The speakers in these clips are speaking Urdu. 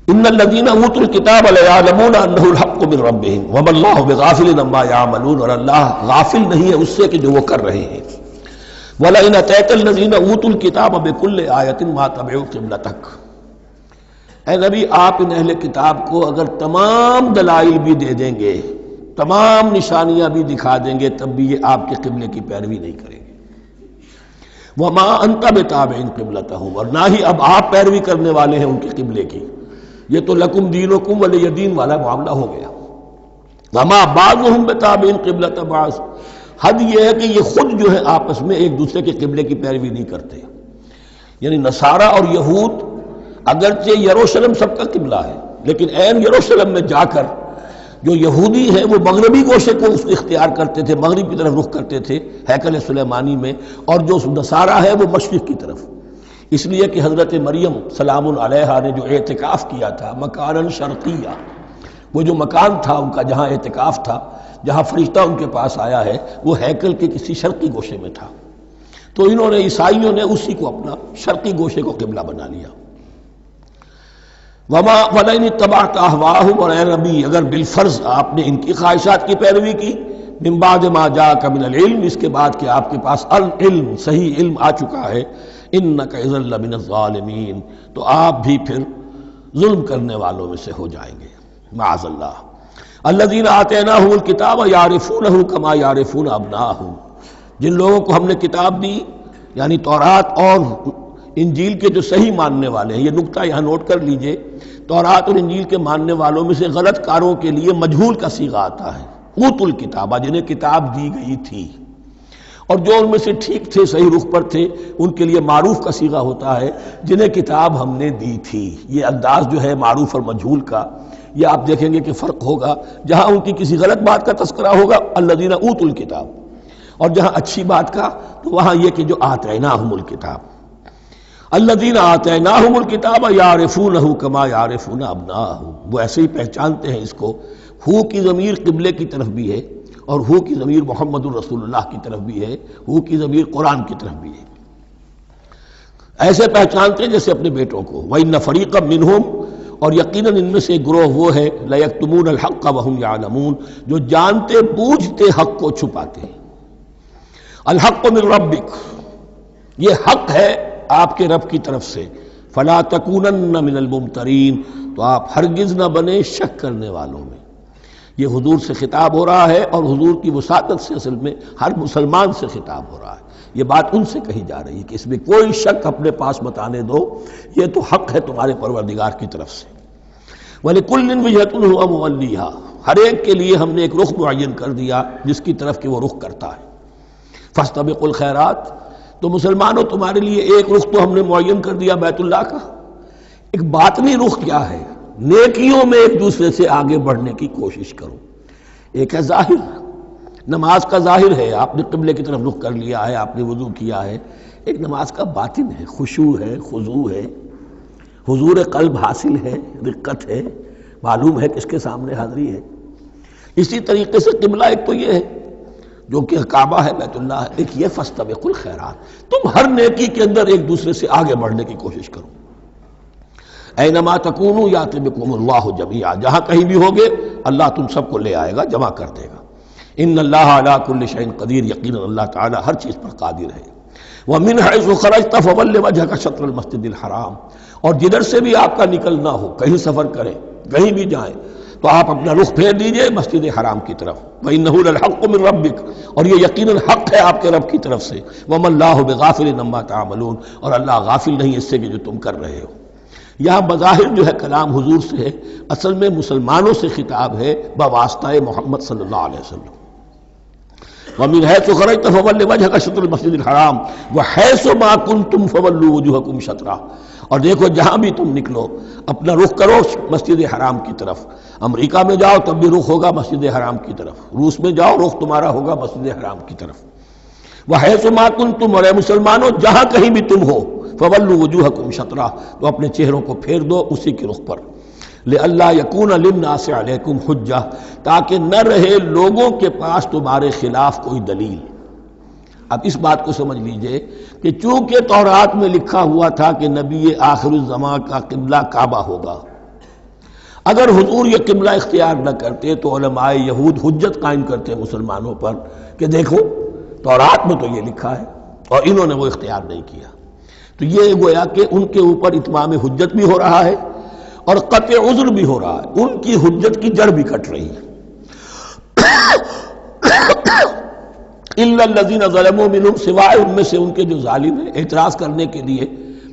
ان الذین اوتوا الکتاب لیعلمون انہ الحق من ربہم وما اللہ بغافل عما یعملون، اور اللہ غافل نہیں ہے اس سے کہ جو وہ کر رہے ہیں۔ وَلَئِنْ أَتَيْتَ الَّذِينَ أُوتُوا الْكِتَابَ بِكُلِّ آیَةٍ مَا تَبِعُوا قِبْلَتَكَ، اے نبی آپ ان اہل کتاب کو اگر تمام دلائل بھی دے دیں گے، تمام نشانیاں بھی دکھا دیں گے، تب بھی یہ آپ کے قبلے کی پیروی نہیں کریں گے۔ وَمَا أَنْتَ بِتَابِعٍ قِبْلَتَهُمْ، اور نہ ہی اب آپ پیروی کرنے والے ہیں ان کے قبلے کی، یہ تو لکم دینکم ولی دین والا معاملہ ہو گیا۔ وَمَا بَعْضُهُمْ بِتَابِعٍ قِبْلَةَ بَعْضٍ، حد یہ ہے کہ یہ خود جو ہے آپس میں ایک دوسرے کے قبلے کی پیروی نہیں کرتے، یعنی نصارہ اور یہود اگرچہ یروشلم سب کا قبلہ ہے، لیکن عین یروشلم میں جا کر جو یہودی ہیں وہ مغربی گوشے کو اختیار کرتے تھے، مغرب کی طرف رخ کرتے تھے ہیکل سلیمانی میں، اور جو نصارہ ہے وہ مشرق کی طرف، اس لیے کہ حضرت مریم سلام علیہا نے جو اعتکاف کیا تھا مکاناً شرقیہ، وہ جو مکان تھا ان کا جہاں اعتکاف تھا، جہاں فرشتہ ان کے پاس آیا ہے، وہ ہیکل کے کسی شرقی گوشے میں تھا، تو انہوں نے عیسائیوں نے اسی کو اپنا شرقی گوشے کو قبلہ بنا لیا۔ وما ولئن اتبعت اهواءهم، اور اے نبی اگر بالفرض آپ نے ان کی خواہشات کی پیروی کی، من بعد ما جاءك من العلم، اس کے بعد کہ آپ کے پاس العلم صحیح علم آ چکا ہے، انك اذا لمن الظالمین، تو آپ بھی پھر ظلم کرنے والوں میں سے ہو جائیں گے، معاذ اللہ۔ الذین آتیناہم الکتاب یعرفونہ کما یعرفون ابناءہم، جن لوگوں کو ہم نے کتاب دی یعنی تورات اور انجیل کے جو صحیح ماننے والے ہیں، یہ نکتہ یہاں نوٹ کر لیجئے، تورات اور انجیل کے ماننے والوں میں سے غلط کاروں کے لیے مجہول کا صیغہ آتا ہے، اوتوا الکتاب، جنہیں کتاب دی گئی تھی، اور جو ان میں سے ٹھیک تھے صحیح رخ پر تھے ان کے لیے معروف کا صیغہ ہوتا ہے جنہیں کتاب ہم نے دی تھی۔ یہ انداز جو ہے معروف اور مجہول کا، یہ آپ دیکھیں گے کہ فرق ہوگا، جہاں ان کی کسی غلط بات کا تذکرہ ہوگا الذین اوتوا الکتاب، اور جہاں اچھی بات کا تو وہاں یہ کہ جو آتیناہم الکتاب، الذین آتیناہم الکتاب یعرفونہ کما یعرفون ابناءہم، وہ ایسے ہی پہچانتے ہیں اس کو۔ ہو کی ضمیر قبلے کی طرف بھی ہے، اور ہو کی ضمیر محمد الرسول اللہ کی طرف بھی ہے، ہو کی ضمیر قرآن کی طرف بھی ہے، ایسے پہچانتے ہیں جیسے اپنے بیٹوں کو۔ وَإِنَّ فَرِيقًا مِّنْهُمْ، اور یقیناً ان میں سے ایک گروہ وہ ہے لَيَكْتُمُونَ الْحَقَّ وَهُمْ يَعْلَمُونَ، جو جانتے بوجھتے حق کو چھپاتے ہیں۔ الحق من ربک، یہ حق ہے آپ کے رب کی طرف سے، فلا تکونن من الممترین، تو آپ ہرگز نہ بنے شک کرنے والوں میں۔ یہ حضور سے خطاب ہو رہا ہے، اور حضور کی وساطت سے اصل میں ہر مسلمان سے خطاب ہو رہا ہے، یہ بات ان سے کہی جا رہی ہے کہ اس میں کوئی شک اپنے پاس مت آنے دو، یہ تو حق ہے تمہارے پروردگار کی طرف سے۔ وَلِكُلٍّ وِجْهَةٌ هُوَ مُوَلِّيهَا، ہر ایک کے لیے ہم نے ایک رخ معین کر دیا جس کی طرف کہ وہ رخ کرتا ہے۔ فَاسْتَبِقُوا الْخَيْرَاتِ، تو مسلمانوں تمہارے لیے ایک رخ تو ہم نے معین کر دیا بیت اللہ کا، ایک باطنی رخ کیا ہے؟ نیکیوں میں ایک دوسرے سے آگے بڑھنے کی کوشش کرو۔ ایک ہے ظاہر، نماز کا ظاہر ہے، آپ نے قبلے کی طرف رخ کر لیا ہے، آپ نے وضو کیا ہے، ایک نماز کا باطن ہے، خشوع ہے، خضوع ہے، حضور قلب حاصل ہے، رقت ہے، معلوم ہے کس کے سامنے حاضری ہے۔ اسی طریقے سے قبلہ ایک تو یہ ہے جو کہ کعبہ ہے، بیت اللہ ہے، ایک یہ فاستبقوا الخیرات، تم ہر نیکی کے اندر ایک دوسرے سے آگے بڑھنے کی کوشش کرو۔ اینما تکونوا یأتی بکم اللہ جمیعا، جہاں کہیں بھی ہوگے اللہ تم سب کو لے آئے گا، جمع کر دے گا۔ ان اللہ علی کل شیء قدیر، یقینا اللہ تعالی ہر چیز پر قادر ہے۔ ومن حیث خرجت فول وجهک شطر المسجد الحرام، اور جدھر سے بھی آپ کا نکلنا ہو، کہیں سفر کریں، کہیں بھی جائیں، تو آپ اپنا رخ پھیر دیجئے مسجد حرام کی طرف۔ وَإِنَّهُ لَلْحَقُّ مِن رَبِّكَ، اور یہ یقیناً حق ہے آپ کے رب کی طرف سے۔ وَمَا اللَّهُ بِغَافِلٍ عَمَّا تَعْمَلُونَ، اور اللہ غافل نہیں اس سے کہ جو تم کر رہے ہو۔ یہاں بظاہر جو ہے کلام حضور سے ہے، اصل میں مسلمانوں سے خطاب ہے بواسطہ محمد صلی اللہ علیہ وسلم۔ وَمِنْ حَيْثُ خَرَجْتَ فَوَلِّ وَجْهَكَ شَطْرَ الْمَسْجِدِ الْحَرَامِ وَحَيْثُ مَا كُنْتُمْ فَوَلُّوا وُجُوهَكُمْ شَطْرَهُ، اور دیکھو جہاں بھی تم نکلو اپنا رخ کرو مسجد حرام کی طرف۔ امریکہ میں جاؤ تب بھی رخ ہوگا مسجد حرام کی طرف، روس میں جاؤ رخ تمہارا ہوگا مسجد حرام کی طرف۔ وَحَيْثُ مَا كُنْتُمْ، اور اے مسلمانوں جہاں کہیں بھی تم ہو، فَوَلُّوا وُجُوهَكُمْ شَطْرَهُ، تو اپنے چہروں کو پھیر دو اسی کے رخ پر۔ لِأَلَّا يَكُونَ لِلنَّاسِ عَلَيْكُمْ حُجَّةٌ، تاکہ نہ رہے لوگوں کے پاس تمہارے خلاف کوئی دلیل۔ اب اس بات کو سمجھ لیجئے کہ چونکہ تورات میں لکھا ہوا تھا کہ نبی آخر الزمان کا قبلہ کعبہ ہوگا، اگر حضور یہ قبلہ اختیار نہ کرتے تو علماء یہود حجت قائم کرتے مسلمانوں پر کہ دیکھو تورات میں تو یہ لکھا ہے اور انہوں نے وہ اختیار نہیں کیا. تو یہ گویا کہ ان کے اوپر اتمام حجت بھی ہو رہا ہے اور قطع عذر بھی ہو رہا ہے، ان کی حجت کی جڑ بھی کٹ رہی ہے. الا الذین ظلموا منہم، سوائے ان میں سے ان کے جو ظالم ہیں، اعتراض کرنے کے لیے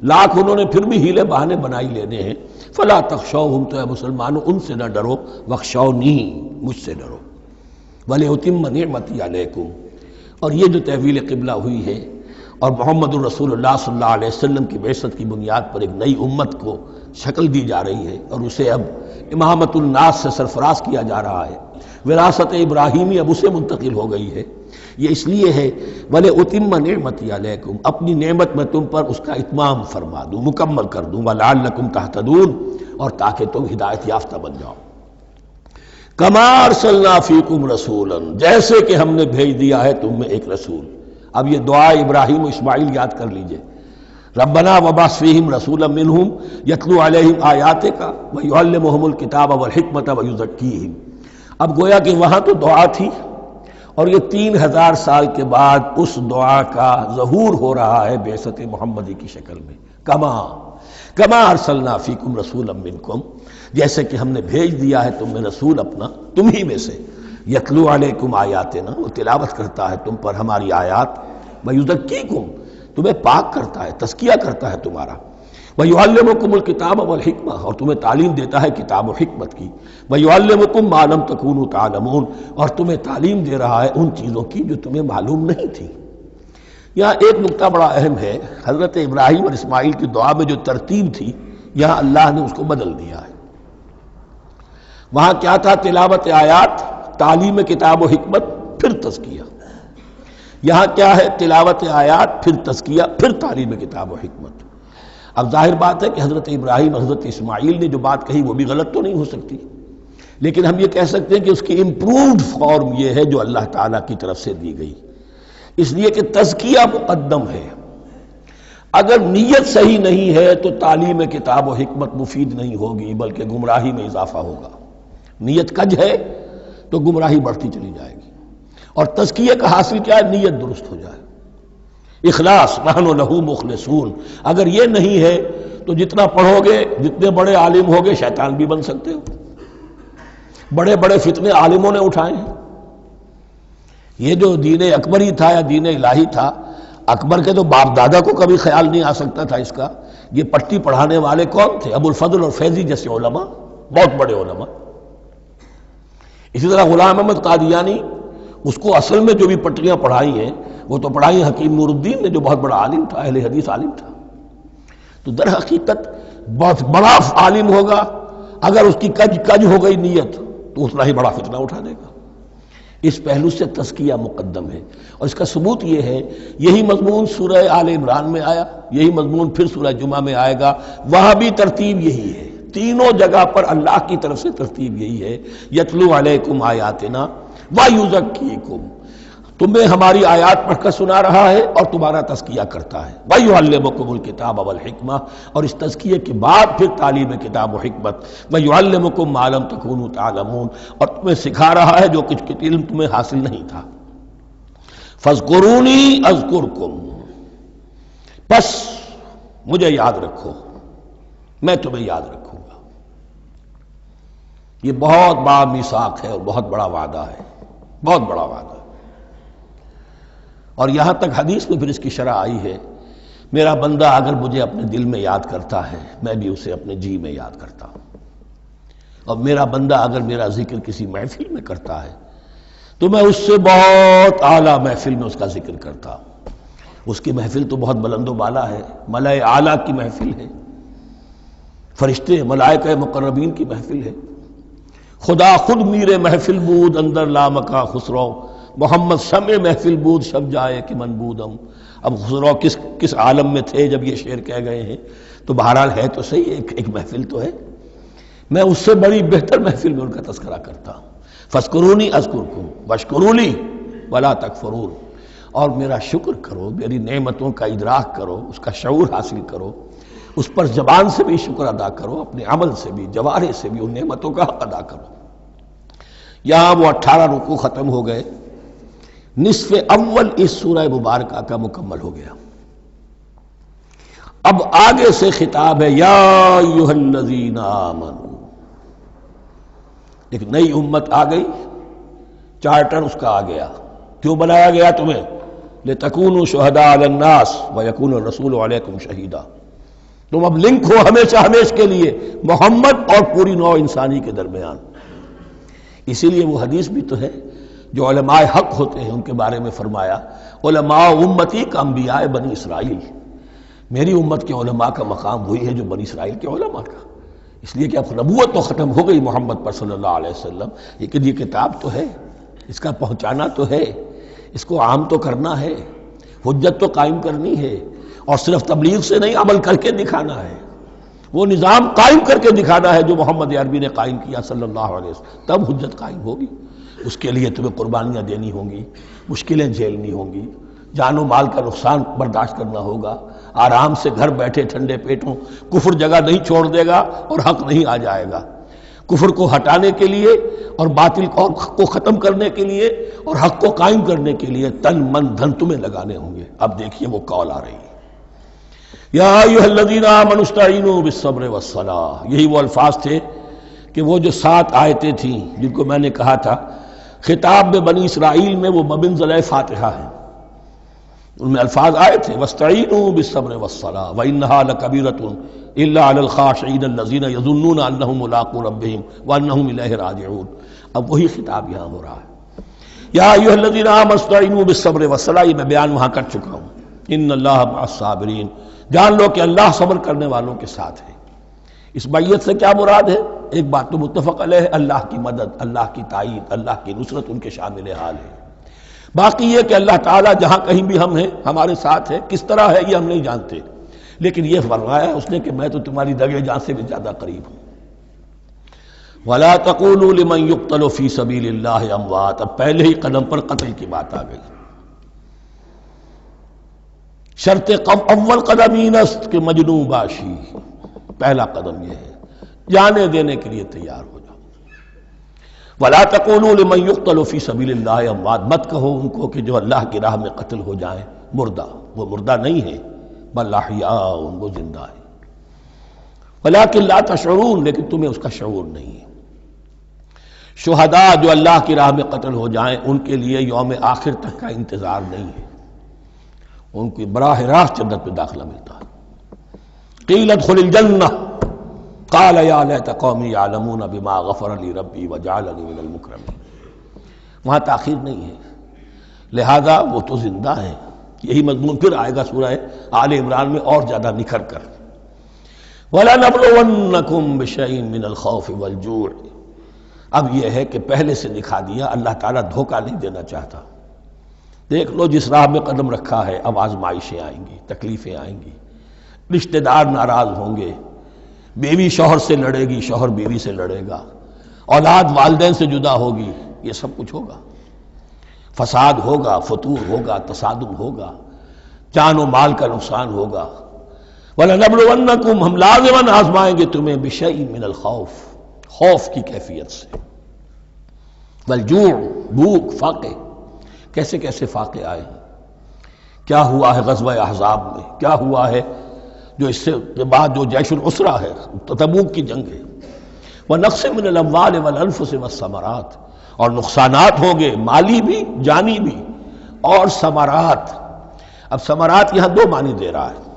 لاکھ انہوں نے پھر بھی ہیلے بہانے بنائی لینے ہیں. فلا تخشوہم، تو اے مسلمانوں ان سے نہ ڈرو، واخشونی، مجھ سے ڈرو. ولیتم نعمتی علیکم، اور یہ جو تحویل قبلہ ہوئی ہے اور محمد الرسول اللہ صلی اللہ علیہ وسلم کی بعثت کی بنیاد پر ایک نئی امت کو شکل دی جا رہی ہے اور اسے اب امامت الناس سے سرفراز کیا جا رہا ہے، وراثت ابراہیمی اب اسے منتقل ہو گئی ہے. یہ اس لیے ہے وَلِأُتِمَّ نِعْمَتِي عَلَيْكُمْ، اپنی نعمت میں تم پر اس کا اتمام فرما دوں، مکمل کر دوں. وَلَعَلَّكُمْ تَهْتَدُونَ، اور تاکہ تم ہدایت یافتہ بن جاؤ. كَمَا أَرْسَلْنَا فِيكُمْ رَسُولًا، جیسے کہ ہم نے بھیج دیا ہے تم میں ایک رسول. اب یہ دعا ابراہیم و اسماعیل یاد کر لیجئے. ربنا وبعث فیہم رسولا منہم یتلو علیہم آیاتک ویعلمہم الکتاب والحکمت ویزکیہم. اب گویا کہ وہاں تو دعا تھی اور یہ 3000 سال کے بعد اس دعا کا ظہور ہو رہا ہے بعثت محمدی کی شکل میں. کما ارسلنا فیکم رسولا منکم، جیسے کہ ہم نے بھیج دیا ہے تم میں رسول اپنا، تم ہی میں سے. یتلو علیکم آیاتنا، وہ تلاوت کرتا ہے تم پر ہماری آیات. ویزکیکم، تمہیں پاک کرتا ہے، تزکیہ کرتا ہے تمہارا. وَيُعَلِّمُكُمُ الْكِتَابَ وَالْحِکْمَةَ، اور تمہیں تعلیم دیتا ہے کتاب و حکمت کی. وَيُعَلِّمُكُم مَّا لَمْ تَكُونُوا تَعْلَمُونَ، اور تمہیں تعلیم دے رہا ہے ان چیزوں کی جو تمہیں معلوم نہیں تھی. یہاں ایک نقطہ بڑا اہم ہے، حضرت ابراہیم اور اسماعیل کی دعا میں جو ترتیب تھی یہاں اللہ نے اس کو بدل دیا ہے. وہاں کیا تھا؟ تلاوت آیات، تعلیم کتاب و حکمت، پھر تزکیہ. یہاں کیا ہے؟ تلاوت آیات، پھر تزکیہ، پھر تعلیم کتاب و حکمت. اب ظاہر بات ہے کہ حضرت ابراہیم حضرت اسماعیل نے جو بات کہی وہ بھی غلط تو نہیں ہو سکتی، لیکن ہم یہ کہہ سکتے ہیں کہ اس کی امپرووڈ فارم یہ ہے جو اللہ تعالیٰ کی طرف سے دی گئی، اس لیے کہ تزکیہ مقدم ہے. اگر نیت صحیح نہیں ہے تو تعلیم کتاب و حکمت مفید نہیں ہوگی بلکہ گمراہی میں اضافہ ہوگا. نیت کج ہے تو گمراہی بڑھتی چلی جائے گی. اور تزکیہ کا حاصل کیا ہے؟ نیت درست ہو جائے، اخلاص، نحن لہ مخلصون. اگر یہ نہیں ہے تو جتنا پڑھو گے، جتنے بڑے عالم ہوگے، شیطان بھی بن سکتے ہو. بڑے بڑے فتنے عالموں نے اٹھائے ہیں. یہ جو دین اکبری تھا یا دین الہی تھا، اکبر کے تو باپ دادا کو کبھی خیال نہیں آ سکتا تھا اس کا. یہ پٹی پڑھانے والے کون تھے؟ ابو الفضل اور فیضی جیسے علماء، بہت بڑے علماء. اسی طرح غلام احمد قادیانی، اس کو اصل میں جو بھی پٹیاں پڑھائی ہیں وہ تو پڑھائی حکیم نور الدین نے جو بہت بڑا عالم تھا، اہل حدیث عالم تھا. تو در حقیقت بہت بڑا عالم ہوگا، اگر اس کی کج ہو گئی نیت تو اتنا ہی بڑا فتنہ اٹھا دے گا. اس پہلو سے تزکیہ مقدم ہے، اور اس کا ثبوت یہ ہے، یہی مضمون سورہ آل عمران میں آیا، یہی مضمون پھر سورہ جمعہ میں آئے گا. وہاں بھی ترتیب یہی ہے، تینوں جگہ پر اللہ کی طرف سے ترتیب یہی ہے. یتلو علیکم آیاتنا وَيُزَكِّيكُمْ، تمہیں ہماری آیات پڑھ کر سنا رہا ہے اور تمہارا تزکیہ کرتا ہے. وَيُعَلِّمُكُمُ الْكِتَابَ وَالْحِکْمَةَ، اور اس تزکیے کے بعد پھر تعلیم کتاب و حکمت. وَيُعَلِّمُكُم مَّا لَمْ تَكُونُوا تَعْلَمُونَ، اور تمہیں سکھا رہا ہے جو کچھ علم تمہیں حاصل نہیں تھا. فَاذْكُرُونِي أَذْكُرْكُمْ، بس مجھے یاد رکھو، میں تمہیں یاد رکھوں گا. یہ بہت بڑا میثاق ہے اور بہت بڑا وعدہ ہے، بہت بڑا وعدہ. اور یہاں تک حدیث میں پھر اس کی شرح آئی ہے، میرا بندہ اگر مجھے اپنے دل میں یاد کرتا ہے میں بھی اسے اپنے جی میں یاد کرتا ہوں. اور میرا بندہ اگر میرا ذکر کسی محفل میں کرتا ہے تو میں اس سے بہت اعلیٰ محفل میں اس کا ذکر کرتا ہوں. اس کی محفل تو بہت بلند و بالا ہے، ملائے اعلیٰ کی محفل ہے، فرشتے ملائکہ مقربین کی محفل ہے. خدا خود میر محفل بود اندر لامکا خسرو، محمد شمع محفل بود شب جائے کہ من بودم. اب خسرو کس عالم میں تھے جب یہ شعر کہہ گئے ہیں؟ تو بہرحال ہے تو صحیح، ایک محفل تو ہے. میں اس سے بڑی بہتر محفل میں ان کا تذکرہ کرتا ہوں. فاذکرونی اذکرکم واشکروا لی ولا تکفرون، اور میرا شکر کرو، میری نعمتوں کا ادراک کرو، اس کا شعور حاصل کرو، اس پر زبان سے بھی شکر ادا کرو، اپنے عمل سے بھی، جوارح سے بھی ان نعمتوں کا حق ادا کرو۔ یہاں وہ 18 رکوع ختم ہو گئے، نصف اول اس سورہ مبارکہ کا مکمل ہو گیا۔ اب آگے سے خطاب ہے یا ایھا الذین آمنوا، ایک نئی امت آ گئی، چارٹر اس کا آ گیا۔ کیوں بنایا گیا تمہیں؟ لتکونوا شہداء علی الناس ویکون الرسول علیکم شہیدا، تم اب لنک ہو ہمیشہ ہمیشہ کے لیے محمد اور پوری نوع انسانی کے درمیان۔ اسی لیے وہ حدیث بھی تو ہے جو علماء حق ہوتے ہیں ان کے بارے میں فرمایا علماء امتی کا انبیاء بنی اسرائیل، میری امت کے علماء کا مقام وہی ہے جو بنی اسرائیل کے علماء کا، اس لیے کہ اب نبوت تو ختم ہو گئی محمد پر صلی اللہ علیہ وسلم، لیکن یہ کتاب تو ہے، اس کا پہنچانا تو ہے، اس کو عام تو کرنا ہے، حجت تو قائم کرنی ہے، اور صرف تبلیغ سے نہیں عمل کر کے دکھانا ہے، وہ نظام قائم کر کے دکھانا ہے جو محمد عربی نے قائم کیا صلی اللہ علیہ وسلم، تب حجت قائم ہوگی۔ اس کے لیے تمہیں قربانیاں دینی ہوں گی، مشکلیں جھیلنی ہوں گی، جان و مال کا نقصان برداشت کرنا ہوگا، آرام سے گھر بیٹھے ٹھنڈے پیٹوں کفر جگہ نہیں چھوڑ دے گا اور حق نہیں آ جائے گا۔ کفر کو ہٹانے کے لیے اور باطل کو ختم کرنے کے لیے اور حق کو قائم کرنے کے لیے تن من دھن تمہیں لگانے ہوں گے۔ اب دیکھیے وہ کال آ رہی ہے، یا ایھا الذین آمنوا استعینوا بالصبر والصلاۃ، یہی وہ الفاظ تھے کہ وہ جو 7 آیتیں تھیں جن کو میں نے کہا تھا خطاب میں بنی اسرائیل میں وہ بمنزلہ فاتحہ ہیں، ان میں الفاظ آئے تھے واستعینوا بالصبر والصلاۃ وانھا لکبیرۃ الا علی الخاشعین الذین یظنون انہم ملاقو ربہم وانہم الیہ راجعون۔ اب وہی خطاب یہاں ہو رہا ہے، یا ایھا الذین آمنوا استعینوا بالصبر والصلاۃ، یہ میں بیان وہاں کر چکا ہوں، ان اللہ مع الصابرین، جان لو کہ اللہ صبر کرنے والوں کے ساتھ ہے۔ اس بیعت سے کیا مراد ہے؟ ایک بات تو متفق علیہ ہے، اللہ کی مدد، اللہ کی تائید، اللہ کی نصرت ان کے شامل حال ہے۔ باقی یہ کہ اللہ تعالیٰ جہاں کہیں بھی ہم ہیں ہمارے ساتھ ہے، کس طرح ہے یہ ہم نہیں جانتے، لیکن یہ فرمایا اس نے کہ میں تو تمہاری دگے جان سے بھی زیادہ قریب ہوں۔ وَلَا تَقُولُوا لِمَنْ يُقْتَلُ فِي سَبِيلِ اللَّهِ أَمْوَاتٌ، اب پہلے ہی قدم پر قتل کی بات آ گئی۔ شرط اول قدم این است کہ مجنون باشی، پہلا قدم یہ ہے جانے دینے کے لیے تیار ہو جاؤ۔ وَلَا تَقُولُوا لِمَنْ يُقْتَلُ فِي سَبِيلِ اللَّهِ أَمْوَاتٌ، مت کہو ان کو کہ جو اللہ کی راہ میں قتل ہو جائیں مردہ، وہ مردہ نہیں ہے، بل احیاء، وہ زندہ ہے، وَلَٰكِن لَا تَشْعُرُونَ، لیکن تمہیں اس کا شعور نہیں ہے۔ شہداء جو اللہ کی راہ میں قتل ہو جائیں ان کے لیے یوم آخر تک کا انتظار نہیں ہے، ان کی براہ راست جنت میں داخلہ ملتا ہے۔ قیل ادخل الجنہ قال یا لیت قومی یعلمون بما غفر لی ربی وجعلنی من المکرمین، وہاں تاخیر نہیں ہے، لہذا وہ تو زندہ ہیں۔ یہی مضمون پھر آئے گا سورہ آل عمران میں اور زیادہ نکھر کر، وَلَنَبْلُوَنَّكُمْ بِشَيْءٍ مِّنَ الْخَوْفِ وَالْجُوعِ۔ اب یہ ہے کہ پہلے سے دکھا دیا، اللہ تعالیٰ دھوکہ نہیں دینا چاہتا۔ دیکھ لو جس راہ میں قدم رکھا ہے اب آزمائشیں آئیں گی، تکلیفیں آئیں گی، رشتہ دار ناراض ہوں گے، بیوی شوہر سے لڑے گی، شوہر بیوی سے لڑے گا، اولاد والدین سے جدا ہوگی، یہ سب کچھ ہوگا، فساد ہوگا، فتور ہوگا، تصادم ہوگا، جان و مال کا نقصان ہوگا۔ وَلَنَبْلُوَنَّكُمْ، ہم لازماً آزمائیں گے تمہیں، بِشَيْءٍ مِّنَ الْخَوْفِ، خوف کی کیفیت سے، وَالْجُوعِ، بھوک، فاقے، کیسے کیسے فاقے آئے، کیا ہوا ہے غزوہ احزاب میں، کیا ہوا ہے جو اس سے بعد جو جیش العسرہ ہے، تبوک کی جنگ ہے، وَنَقْصٍ مِّنَ الْأَمْوَالِ وَالْأَنفُسِ وَالثَّمَرَاتِ، اور نقصانات ہوں گے مالی بھی جانی بھی، اور ثمرات۔ اب ثمرات یہاں دو معنی دے رہا ہے،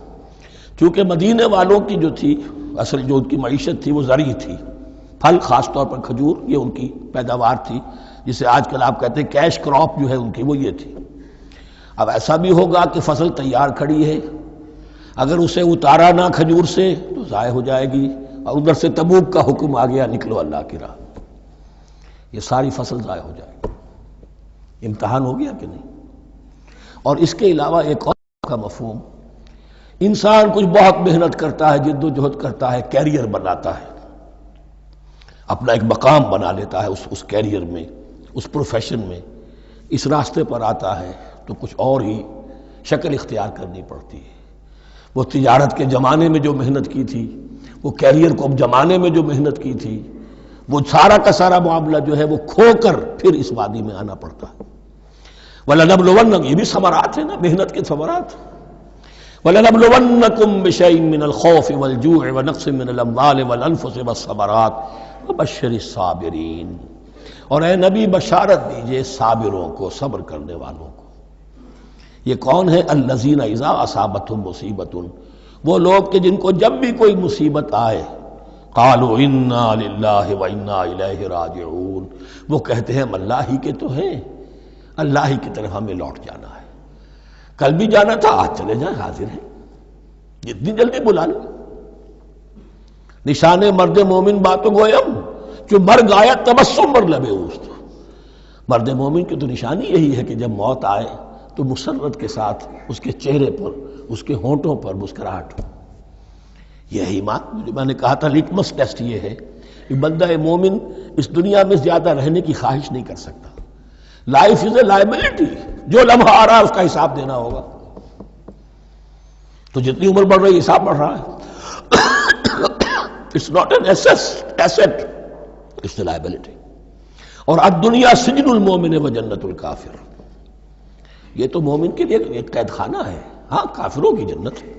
چونکہ مدینے والوں کی جو تھی اصل جو ان کی معیشت تھی وہ زرعی تھی، پھل، خاص طور پر کھجور، یہ ان کی پیداوار تھی، جسے آج کل آپ کہتے ہیں کیش کراپ جو ہے ان کی، وہ یہ تھی۔ اب ایسا بھی ہوگا کہ فصل تیار کھڑی ہے، اگر اسے اتارا نہ کھجور سے تو ضائع ہو جائے گی، اور ادھر سے تبوک کا حکم آ گیا نکلو اللہ کی راہ، یہ ساری فصل ضائع ہو جائے گی۔ امتحان ہو گیا کہ نہیں؟ اور اس کے علاوہ ایک اور کا مفہوم، انسان کچھ بہت محنت کرتا ہے، جد و جہد کرتا ہے، کیریئر بناتا ہے، اپنا ایک مقام بنا لیتا ہے اس کیریئر میں، اس پروفیشن میں، اس راستے پر آتا ہے تو کچھ اور ہی شکل اختیار کرنی پڑتی ہے۔ وہ تجارت کے زمانے میں جو محنت کی تھی، وہ کیریئر کو جمانے میں جو محنت کی تھی، وہ سارا کا سارا معاملہ جو ہے وہ کھو کر پھر اس وادی میں آنا پڑتا ہے۔ وَلَنَبْلُوَنَّكُمْ، یہ بھی ثمرات ہیں نا، محنت کے ثمرات۔ وَلَنَبْلُوَنَّكُمْ بِشَيْءٍ مِّنَ الْخَوْفِ وَالْجُوعِ وَنَقْصٍ مِّنَ الْأَمْوَالِ وَالْأَنفُسِ وَالثَّمَرَاتِ وَبَشِّرِ الصَّابِرِينَ، اور اے نبی بشارت دیجئے صابروں کو، صبر کرنے والوں کو۔ یہ کون ہے؟ الذین اذا اصابتہم مصیبۃ، وہ لوگ کہ جن کو جب بھی کوئی مصیبت آئے، قالوا انا للہ وانا الیہ راجعون، وہ کہتے ہیں ہم اللہ ہی کے تو ہیں، اللہ ہی کی طرف ہمیں لوٹ جانا ہے، کل بھی جانا تھا، آج چلے جائیں، حاضر ہیں، جتنی جلدی بلا لیں۔ نشان مرد مومن باتوں گویم جو مر گایا تبسم مر لبے اوست، مرد مومن کی تو نشانی یہی ہے کہ جب موت آئے تو مسرت کے ساتھ اس کے چہرے پر، اس کے ہونٹوں پر مسکراہٹ ہو۔ یہ ایمان، جو میں نے کہا تھا لٹمس ٹیسٹ یہ ہے کہ بندہ مومن اس دنیا میں زیادہ رہنے کی خواہش نہیں کر سکتا۔ لائف از اے لائبلٹی، جو لمحہ آ رہا ہے اس کا حساب دینا ہوگا، تو جتنی عمر بڑھ رہی حساب بڑھ رہا ہے۔ It's not an asset, it's a liability. اور الدنیا سجن المومن و جنت الکافر، یہ تو مومن کے لیے ایک قید خانہ ہے، ہاں کافروں کی جنت ہے۔